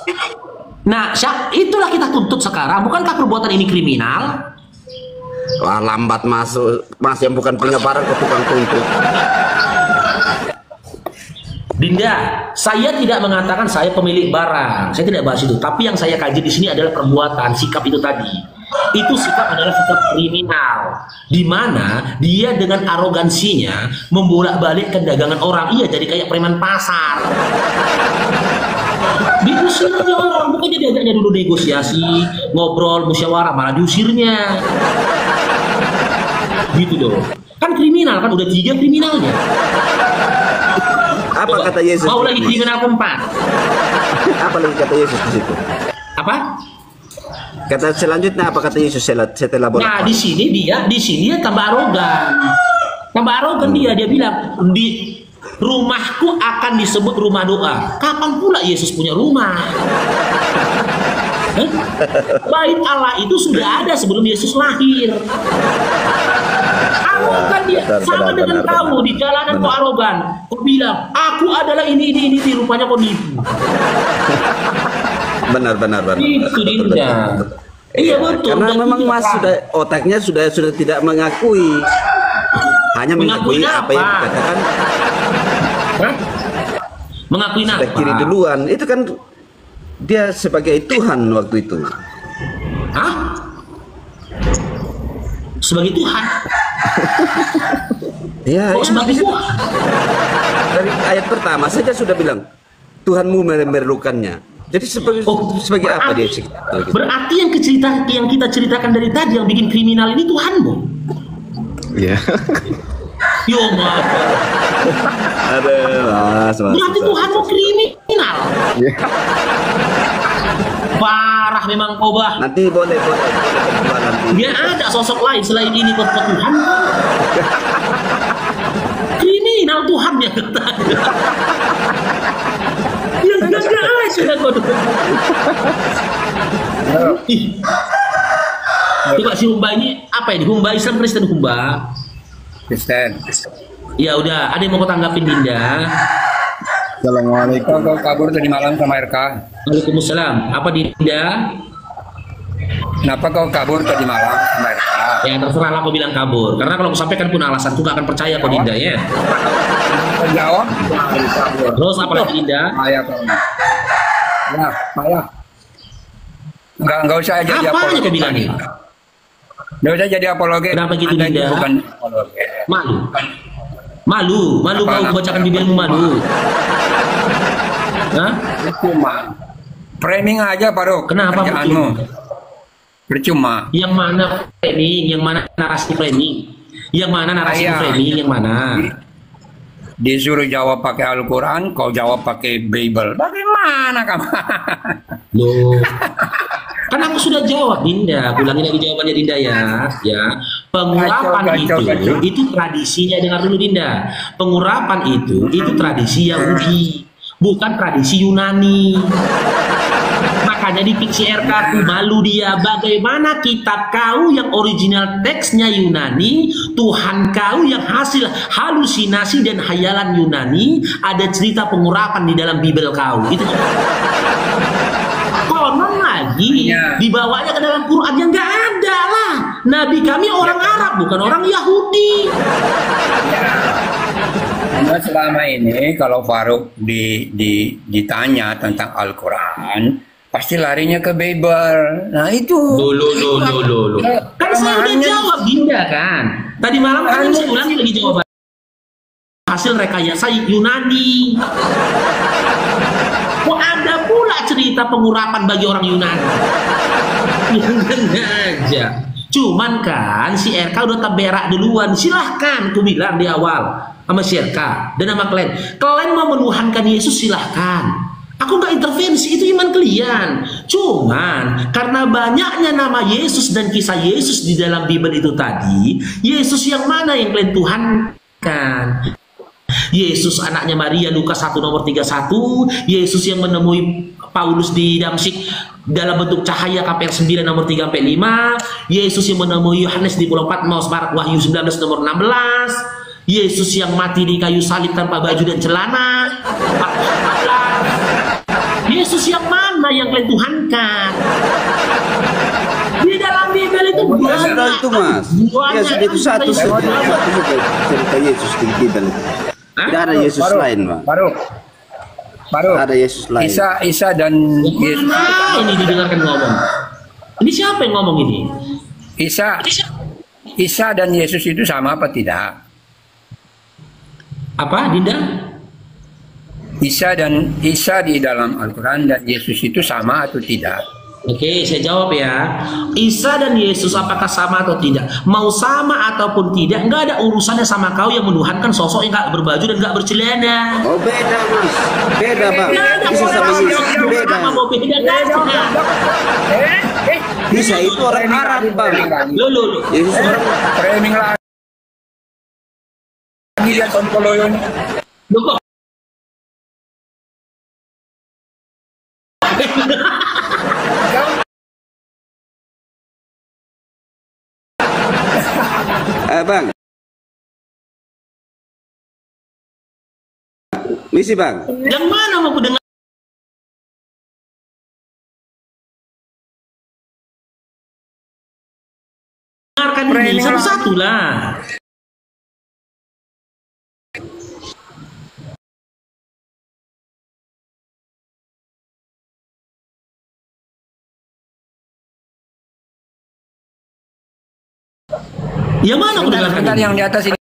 Nah, itulah kita tuntut sekarang. Bukankah perbuatan ini kriminal? Wah, lambat masuk, Mas, yang bukan punya barang ke tukang tuntut. Dinda, saya tidak mengatakan saya pemilik barang. Saya tidak bahas itu. Tapi yang saya kaji di sini adalah perbuatan, sikap itu tadi. Itu sikap adalah sikap kriminal, di mana dia dengan arogansinya membolak-balikkan dagangan orang. Iya, jadi kayak preman pasar. Diusirnya orang, bukannya diajaknya dulu negosiasi, ngobrol, musyawarah, malah diusirnya. Gitu dong. Kan kriminal, kan udah 3 kriminalnya. Apa kata Yesus? Mau lagi kriminal keempat. Apa lagi kata Yesus di situ? Apa? Kata selanjutnya apa kata Yesus setelah bolak? Nah, di sini dia tambah arogan. Tambah arogan dia bilang di rumahku akan disebut rumah doa. Kapan pula Yesus punya rumah? Bait Allah itu sudah ada sebelum Yesus lahir. Arogan dia, sama dengan kamu di jalanan kok arogan. Kau bilang, aku adalah ini, rupanya kau nipu. Benar. Itu Dinda. Iya betul. Karena memang Mas otaknya sudah tidak mengakui. Hanya mengakui apa yang dikatakan. Mengakui apa? Sudah kiri duluan. Itu kan dia sebagai Tuhan waktu itu. Hah? Sebagai Tuhan? Ya, sebagai Tuhan? Dari ayat pertama saja sudah bilang Tuhanmu memerlukannya. Jadi sebagai apa dia? Berarti yang kita ceritakan dari tadi yang bikin kriminal ini Tuhanmu. Iya. Yo maaf. Mas. Berarti Tuhanmu kriminal. Parah memang kau bah. Nanti boleh nanti. Dia ada sosok lain selain ini kau Tuhan. Kriminal Tuhannya kata. Ya enggak sudah kau. Coba si Humba ini apa ini? Humba Islam Kristen Humba? Kristen. Ya udah, ada yang mau kau tanggapin Dinda? Assalamualaikum. Kau kabur tadi malam sama RK? Waalaikumsalam. Apa Dinda? Kenapa kau kabur tadi malam sama RK? Ya terserah lah kau bilang kabur. Karena kalau kau sampaikan pun alasan, aku gak akan percaya kau Dinda ya. Kau jawab. Terus apa lagi Dinda? Maya kau. Ya, Maya. Enggak usah jadi Apa apologi. yang kau bilang nih? Enggak usah jadi apologi. Kenapa gitu, Anda Dinda? bukan apologi. Malu kau bacakan bibirmu malu. Hah? Percuma. Framing aja Faruk. Kenapa kerjaanmu? Percuma. Yang mana framing? Yang mana narasi framing? Yang mana narasi framing? Yang mana? Disuruh jawab pakai Al-Quran, kau jawab pakai Bible. Bagaimana kamu? Loh. Kan aku sudah jawab Dinda, aku ulangi lagi jawabannya Dinda ya. Pengurapan itu tradisinya, dengar dulu Dinda. Pengurapan itu tradisi Yahudi, bukan tradisi Yunani. Makanya di PCRK aku malu dia. Bagaimana kitab kau yang original teksnya Yunani, Tuhan kau yang hasil halusinasi dan hayalan Yunani, ada cerita pengurapan di dalam Bible kau. Itu konon lagi dibawanya ke dalam Quran yang nggak ada lah. Nabi kami orang Arab bukan orang Yahudi. Nah, selama ini kalau Faruk ditanya tentang Al-Quran, pasti larinya ke Bible. Nah itu. Dulu. Kan saya udah jawab Dinda kan. Tadi malam kan saya ulangi lagi jawaban. Hasil rekayasa Yunani. Kok ada pula cerita pengurapan bagi orang Yunani? Aja. Cuman kan si RK udah taberak duluan. Silahkan, aku bilang di awal sama si RK dan sama kalian. Kalian mau menuhankan Yesus silahkan. Aku nggak intervensi, itu iman kalian. Cuman karena banyaknya nama Yesus dan kisah Yesus di dalam Bible itu tadi, Yesus yang mana yang kalian tuhankan? Yesus anaknya Maria, Lukas 1 nomor 31. Yesus yang menemui Paulus di Damsyik dalam bentuk cahaya, KPR 9 nomor 3-5. Yesus yang menemui Yohanes di Pulau Patmos, Wahyu 19 nomor 16. Yesus yang mati di kayu salib tanpa baju dan celana, Yesus yang mana yang kalian tuhankan? Di dalam Bible itu banyak. Itu mas, ya sudah itu satu cerita Yesus di Bible. Tidak ada Yesus lain, Pak. Baru ada Yesus lain. Isa dan Yesus. Ini didengarkan ngomong. Ini siapa yang ngomong ini? Isa dan Yesus itu sama apa tidak? Apa, Dinda? Isa di dalam Al-Quran dan Yesus itu sama atau tidak? Oke, saya jawab ya. Isa dan Yesus apakah sama atau tidak? Mau sama ataupun tidak, nggak ada urusannya sama kau yang menuhankan sosok yang nggak berbaju dan nggak bercelana. Oh beda mas, beda bang. Bisa sama Yesus beda. Bisa itu orang Arab bang. Lo. Yesus orang framing lagi dia kontoloyon. Loh, bang. Misi bang. yang mana mau ku dengar? Dengarkan ini satu-satu lah. Yang mana aku dengarkan yang di atas ini?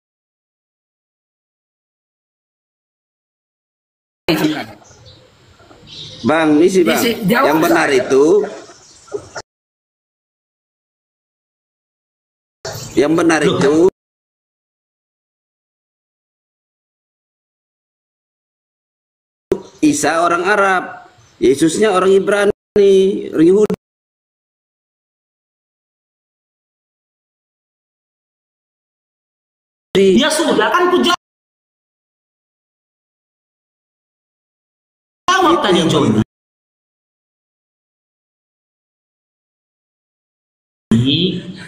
Bang, misi bang. Yang benar itu. Yang benar itu. Isa orang Arab, Yesusnya orang Ibrani, orang Yahudi. Ya sudah kan ku jawab tadi John.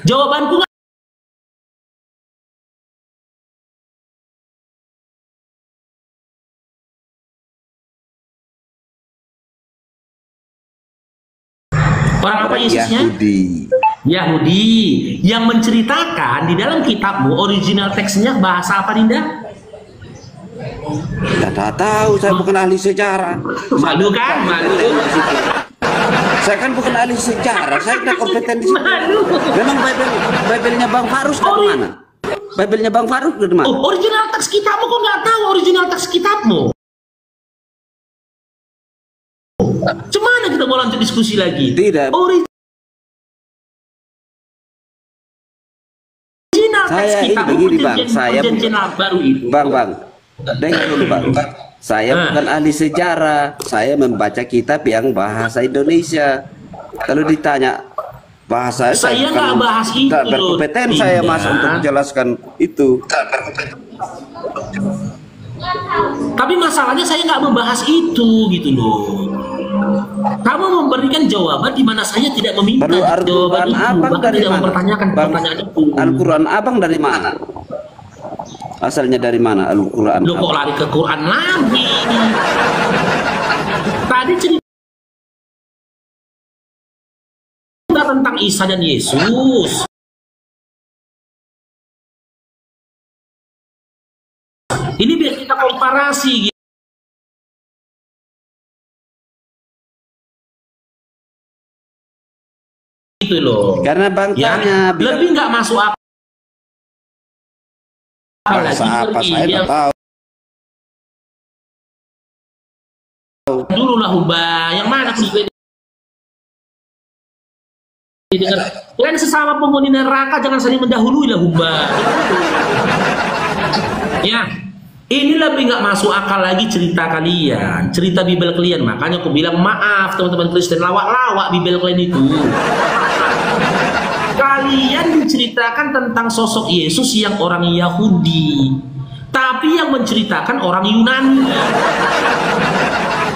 Jawabanku orang apa Yesusnya? Yahudi yang menceritakan di dalam kitabmu original teksnya bahasa apa, Dinda? Tidak tahu, saya bukan ahli sejarah. Malu kan? Malu. Saya kan bukan ahli sejarah, saya tidak kompeten di situ. Memang Bible-nya Bang Faruk dari mana? Bible-nya Bang Faruk dari mana? Oh, original teks kitabmu kok nggak tahu original teks kitabmu? Cemana kita mau lanjut diskusi lagi? Tidak. Saya ini begini bang, saya baru itu. Bang, dengar dulu bang. Saya bukan ahli sejarah, saya membaca kitab yang bahasa Indonesia. Kalau ditanya bahasa saya nggak bahas itu. Tak berkompeten saya mas untuk menjelaskan itu. Tapi masalahnya saya nggak membahas itu gitu loh. Kamu memberikan jawaban di mana saya tidak meminta Baru jawaban Al-Quran itu, abang bahkan dari tidak mana? mempertanyakan pertanyaan itu. Al-Quran abang dari mana? Asalnya dari mana Al-Quran? Lo kok lari ke Quran lagi? Tadi cerita tentang Isa dan Yesus. Ini biar kita komparasi gitu loh. Karena bang Ya, tanya lebih nggak masuk akal lagi apa saya yang tak tahu. dulu lah Huba, yang mana aku didengar. Kalian sesama penghuni neraka jangan saling mendahului lah Huba. Ya, ini lebih nggak masuk akal lagi cerita kalian, cerita Bible kalian. Makanya aku bilang maaf teman-teman Kristen, lawak-lawak Bible kalian itu. Kalian menceritakan tentang sosok Yesus yang orang Yahudi, tapi yang menceritakan orang Yunani.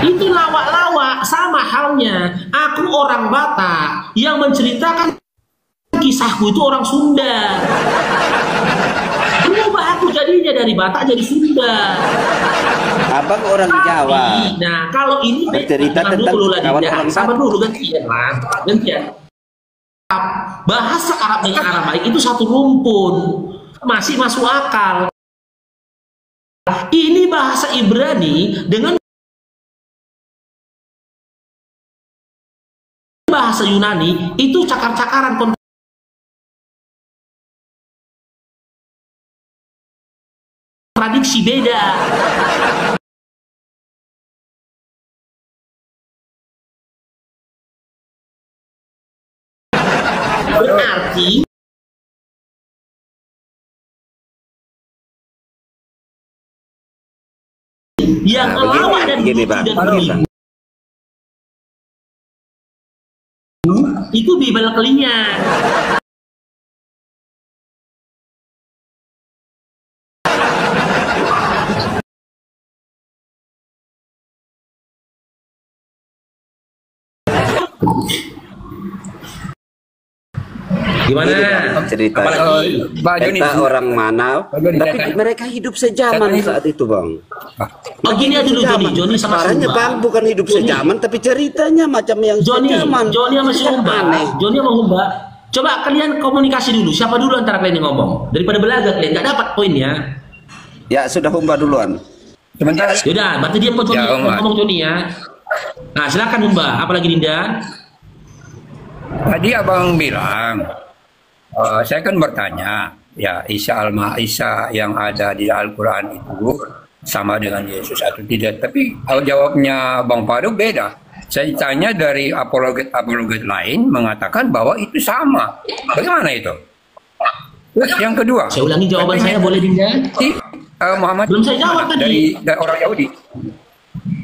Itu lawak-lawak. Sama halnya aku orang Batak yang menceritakan kisahku itu orang Sunda. Berubah aku jadinya dari Batak jadi Sunda. Abang orang Jawa. Nah, kalau ini Bercerita tentang kawan orang sama Batak. dulu gantian lah, gantian. Bahasa Arab dengan Aramaik itu satu rumpun, masih masuk akal. Ini bahasa Ibrani dengan bahasa Yunani itu cakar-cakaran, kontradiksi beda. Berarti yang lawak dan begini, lucu Bang. dan beribu itu Bible kalian. Gimana? Cerita Apalagi? Pak Joni, kita orang mana, Pak Joni, tapi saya- mereka hidup sejaman saat itu bang. Oh gini aja dulu Joni, Joni sama Caranya Sumba. bang bukan hidup Joni. sejaman, tapi ceritanya macam yang Joni, sejaman. Joni sama Sumba, Aneh. Joni sama Sumba. Coba kalian komunikasi dulu. Siapa dulu antara kalian yang ngomong? Daripada belaga kalian nggak dapat poinnya. Ya sudah Humba duluan. sebentar. Yaudah, berarti dia Joni, Ya, Om. ngomong Joni ya. Nah, silakan Sumba. Apalagi Dinda? Tadi abang bilang, saya kan bertanya, ya Isa yang ada di Al-Quran itu sama dengan Yesus atau tidak? Tapi jawabnya Bang Faruk beda. Saya tanya dari apologet lain mengatakan bahwa itu sama. Bagaimana itu? Terus yang kedua, Saya ulangi jawaban saya, boleh Dinda? Muhammad Belum saya jawab tadi. dari orang Yahudi.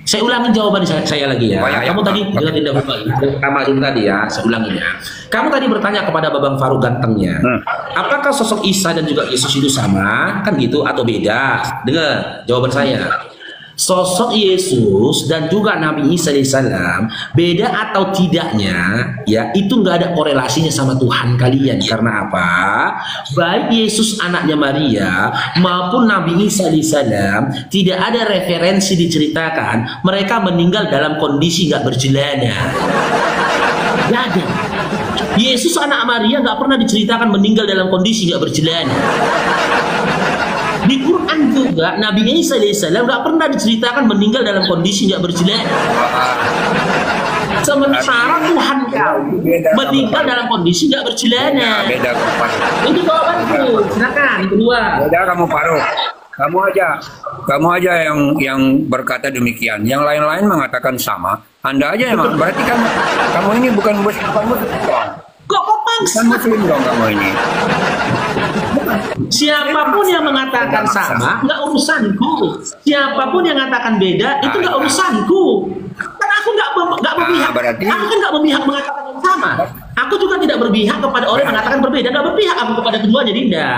Saya ulangi jawaban saya lagi ya. Oh, ya, ya. Kamu tadi dengan tidak sama dulu tadi ya. Saya ulangi ya. Kamu tadi bertanya kepada Babang Faruk gantengnya, apakah sosok Isa dan juga Yesus itu sama? Kan gitu atau beda? Dengar jawaban saya. Sosok Yesus dan juga Nabi Isa alaihissalam beda atau tidaknya ya itu nggak ada korelasinya sama Tuhan kalian. Karena apa? Baik Yesus anaknya Maria maupun Nabi Isa alaihissalam tidak ada referensi diceritakan mereka meninggal dalam kondisi nggak berjelana. Nggak ada. Yesus anak Maria nggak pernah diceritakan meninggal dalam kondisi nggak berjelana. Di Quran juga Nabi Isa alaihissalam nggak pernah diceritakan meninggal dalam kondisi nggak berjelana. Sementara Tuhan kau meninggal dalam kondisi nggak berjelana. Beda kamu Faruk. Itu jawabanku. Silakan yang kedua. Beda kamu Faruk. Kamu aja yang berkata demikian. Yang lain-lain mengatakan sama. Anda aja yang berarti kan kamu ini bukan muslim dong. Kok paksa? Bukan muslim dong kamu ini. Siapapun yang mengatakan sama, nggak urusanku. Siapapun yang mengatakan beda, itu nggak urusanku. Kan aku nggak berpihak. berarti- Aku kan nggak berpihak mengatakan yang sama. Aku juga tidak berpihak kepada orang yang mengatakan berbeda. Nggak berpihak aku kepada keduanya, Dinda.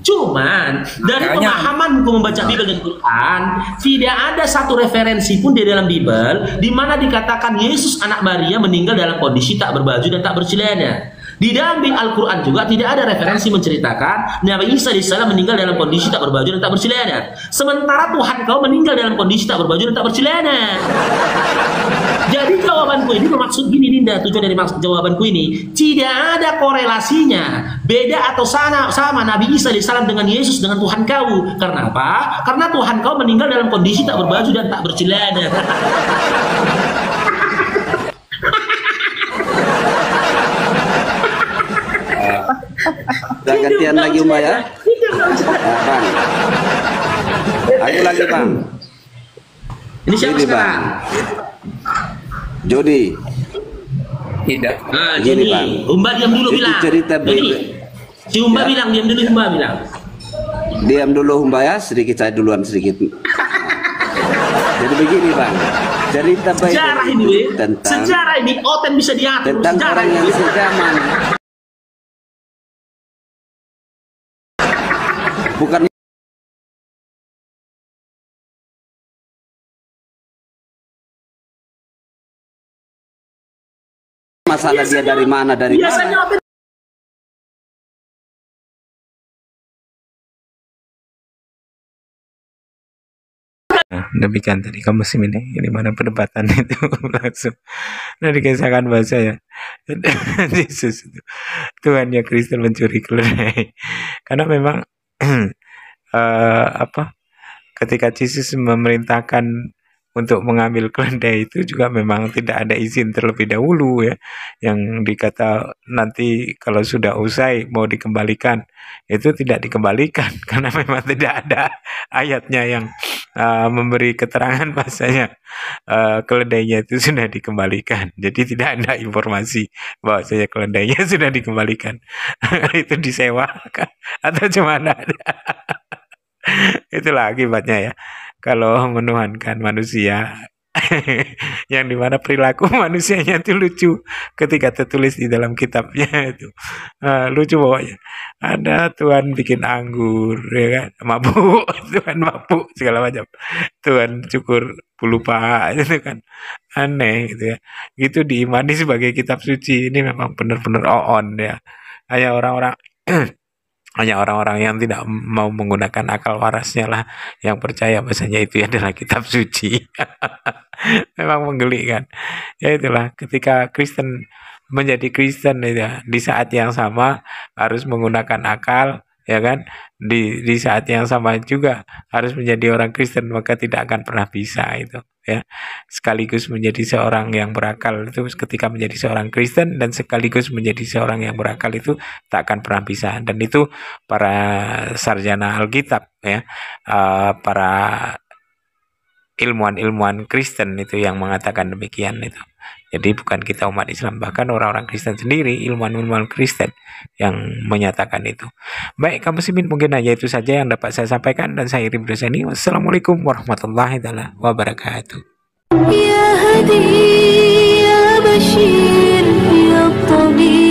Cuman dari Makanya- pemahamanku membaca Bible dan Quran, tidak ada satu referensi pun di dalam Bible di mana dikatakan Yesus anak Maria meninggal dalam kondisi tak berbaju dan tak bercelana. Di dalam Al-Quran juga tidak ada referensi menceritakan Nabi Isa AS meninggal dalam kondisi tak berbaju dan tak bercelana. Sementara Tuhan kau meninggal dalam kondisi tak berbaju dan tak bercelana. Jadi jawabanku ini bermaksud gini, Dinda. Tujuan dari maksud jawabanku ini, tidak ada korelasinya beda atau sama Nabi Isa AS dengan Yesus dengan Tuhan kau. Karena apa? Karena Tuhan kau meninggal dalam kondisi tak berbaju dan tak bercelana. Udah gantian lagi Mbak ya. Bang. Ayo lagi Bang. Ini siapa Ini, sekarang? Jody. Tidak. Nah, Gini, jadi Bang. Umba diam dulu Itu bilang. cerita Jadi, Bible. si Umba Ya. bilang, diam dulu Umba bilang. Diam dulu Mbak ya, sedikit saya duluan sedikit. Jadi begini Bang. Cerita Bible Sejarah ini, itu Weh. tentang Sejarah ini oten bisa diatur. tentang Sejarah orang yang ini. sezaman. Bukan masalah dia dari mana Biasanya oten Nah, demikian tadi kamu muslimin ini mana perdebatan itu langsung nah dikisahkan bahasa ya Yesus itu Tuhan yang Kristen mencuri keledai karena memang apa ketika Yesus memerintahkan untuk mengambil keledai itu juga memang tidak ada izin terlebih dahulu ya yang dikata nanti kalau sudah usai mau dikembalikan itu tidak dikembalikan karena memang tidak ada ayatnya yang memberi keterangan bahasanya keledainya itu sudah dikembalikan jadi tidak ada informasi bahwasanya keledainya sudah dikembalikan itu disewakan atau cuma ada itulah akibatnya ya kalau menuhankan manusia yang dimana perilaku manusianya itu lucu ketika tertulis di dalam kitabnya itu lucu pokoknya ada Tuhan bikin anggur ya kan mabuk Tuhan mabuk segala macam Tuhan cukur bulu paha itu kan aneh gitu ya gitu diimani sebagai kitab suci ini memang benar-benar on ya hanya orang-orang hanya orang-orang yang tidak mau menggunakan akal warasnya lah yang percaya bahasanya itu adalah kitab suci. Memang menggelikan. Ya itulah ketika Kristen menjadi Kristen ya, di saat yang sama harus menggunakan akal ya kan di saat yang sama juga harus menjadi orang Kristen maka tidak akan pernah bisa itu ya sekaligus menjadi seorang yang berakal itu ketika menjadi seorang Kristen dan sekaligus menjadi seorang yang berakal itu tak akan pernah bisa dan itu para sarjana Alkitab ya para ilmuwan-ilmuwan Kristen itu yang mengatakan demikian itu jadi bukan kita umat Islam bahkan orang-orang Kristen sendiri ilmuwan-ilmuwan Kristen yang menyatakan itu baik kamu muslimin mungkin aja itu saja yang dapat saya sampaikan dan saya Irim Dosani wassalamualaikum warahmatullahi wabarakatuh يا هدي يا بشير يا طبيب